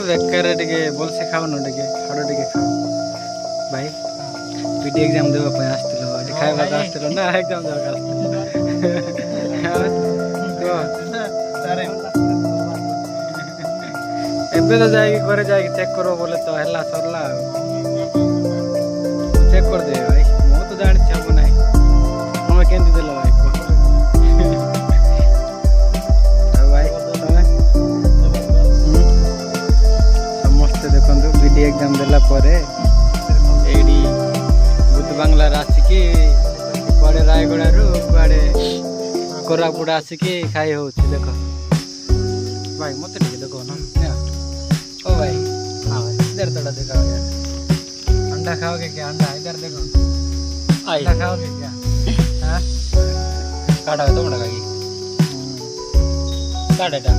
ବେକାର ଟିକେ ଭଲସେ ଖାଉନ ଟିକେ ହାଡ଼ ଟିକେ ଖାଅ ଭାଇ ପିଟି ଏକ୍ଜାମ୍ ଦେବା ପାଇଁ ଆସିଥିଲ ଏଠି ଖାଇବାକୁ ଆସିଥିଲ ନା ଏକ୍ଜାମ୍ ଦେବାକୁ ଆସିଥିଲ ଏବେ ତ ଯାଇକି ଘରେ ଯାଇକି ଚେକ୍ କରିବ ବୋଲେ ତ ହେଲା ସରିଲା ଆଉ ଚେକ୍ କରିଦେବେ ଭାଇ ମୁଁ ତ ଜାଣିଛି ହବ ନାହିଁ ତମେ କେମିତି ଦେଲ ଭାଇ କୁହ ଆଉ ଭାଇ ତମେ ସମସ୍ତେ ଦେଖନ୍ତୁ ବିଡି ଏକ୍ଜାମ୍ ଦେଲା ପରେ ଏଇଠି ବୁଦ୍ଧ ବାଙ୍ଗଲାରେ ଆସିକି କୁଆଡ଼େ ରାୟଗଡ଼ାରୁ କୁଆଡ଼େ କୋରାପୁଟ ଆସିକି ଖାଇ ହେଉଛି ଦେଖ भाई मत ठीक देखो ना ओ भाई हाँ इधर थोड़ा दिखाओ यार अंडा खाओगे क्या अंडा इधर देखो अंडा खाओगे क्या हाँ काटा है तो बड़ा काटा